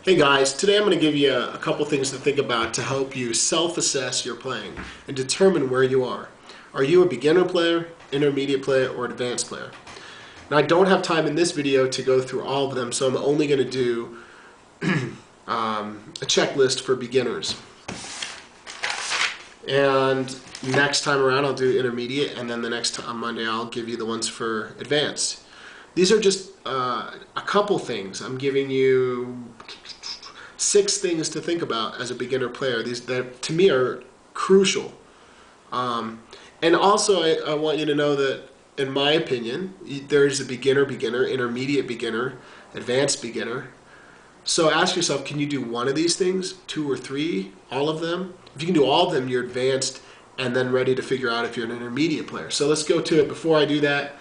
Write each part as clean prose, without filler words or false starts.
Hey guys, today I'm going to give you a couple things to think about to help you self-assess your playing and determine where you are. Are you a beginner player, intermediate player, or advanced player? Now I don't have time in this video to go through all of them, so I'm only going to do a checklist for beginners. And next time around I'll do intermediate, and then the next on Monday I'll give you the ones for advanced. These are just a couple things. I'm giving you 6 things to think about as a beginner player. These that to me are crucial. And also I want you to know that in my opinion there's a beginner, intermediate beginner, advanced beginner. So ask yourself, can you do one of these things, 2 or 3, all of them? If you can do all of them, you're advanced and then ready to figure out if you're an intermediate player. So let's go to it. Before I do that,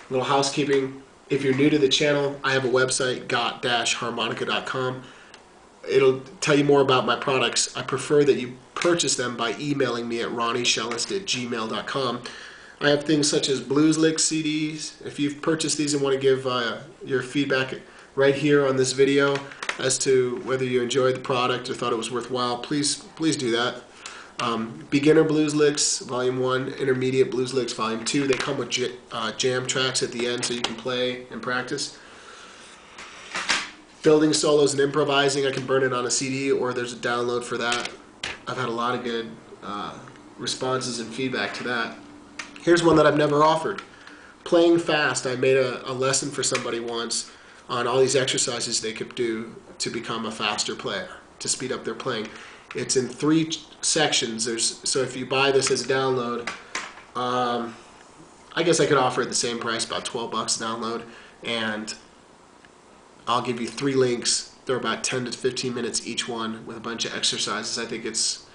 a little housekeeping. If you're new to the channel, I have a website, got-harmonica.com. It'll tell you more about my products. I prefer that you purchase them by emailing me at ronnie.shellist@gmail.com. I have things such as blues licks CDs. If you've purchased these and want to give your feedback right here on this video as to whether you enjoyed the product or thought it was worthwhile, please do that. Beginner blues licks, volume 1, intermediate blues licks, volume 2. They come with jam tracks at the end so you can play and practice. Building solos and improvising, I can burn it on a CD or there's a download for that. I've had a lot of good responses and feedback to that. Here's one that I've never offered. Playing fast. I made a lesson for somebody once on all these exercises they could do to become a faster player, to speed up their playing. It's in 3 sections. So if you buy this as a download, I guess I could offer it the same price, about $12 a download, and I'll give you 3 links. They're about 10 to 15 minutes each one with a bunch of exercises. I think it's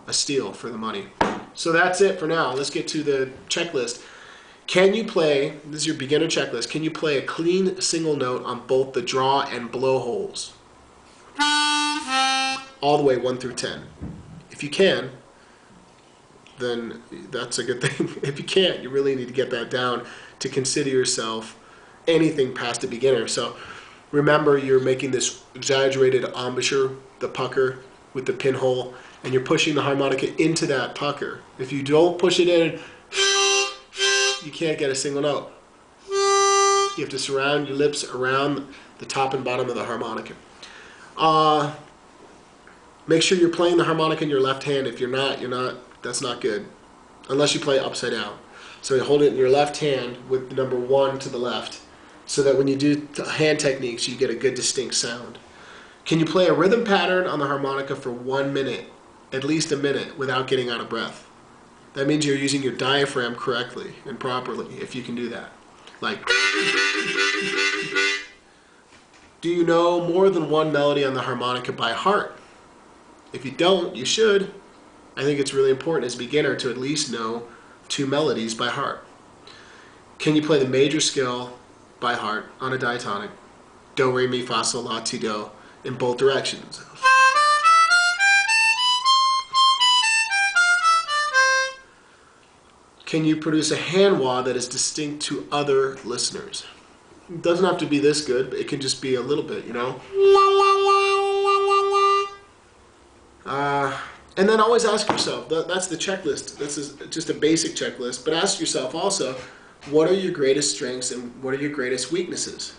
a steal for the money. So that's it for now. Let's get to the checklist. Can you play, this is your beginner checklist, can you play a clean single note on both the draw and blow holes? All the way 1 through 10. If you can, then that's a good thing. If you can't, you really need to get that down to consider yourself anything past a beginner. So remember, you're making this exaggerated embouchure, the pucker with the pinhole, and you're pushing the harmonica into that pucker. If you don't push it in, you can't get a single note. You have to surround your lips around the top and bottom of the harmonica. Make sure you're playing the harmonica in your left hand. If you're not, that's not good. Unless you play upside down. So you hold it in your left hand with the number 1 to the left, so that when you do hand techniques, you get a good distinct sound. Can you play a rhythm pattern on the harmonica for 1 minute, at least a minute, without getting out of breath? That means you're using your diaphragm correctly and properly, if you can do that. Like, do you know more than 1 melody on the harmonica by heart? If you don't, you should. I think it's really important as a beginner to at least know 2 melodies by heart. Can you play the major scale by heart on a diatonic? Do, re, mi, fa, sol, la, ti, do, in both directions. Can you produce a hand wah that is distinct to other listeners? It doesn't have to be this good, but it can just be a little bit, you know? And then always ask yourself, that's the checklist. This is just a basic checklist, but ask yourself also, what are your greatest strengths and what are your greatest weaknesses?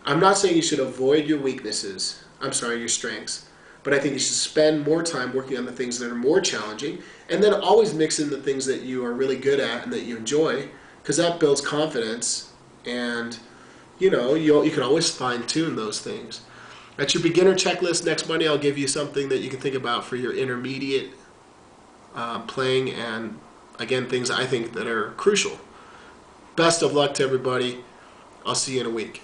I'm not saying you should avoid your weaknesses, your strengths, but I think you should spend more time working on the things that are more challenging, and then always mix in the things that you are really good at and that you enjoy, because that builds confidence, and you can always fine-tune those things. That's your beginner checklist. Next Monday I'll give you something that you can think about for your intermediate playing, and again, things I think that are crucial. Best of luck to everybody. I'll see you in a week.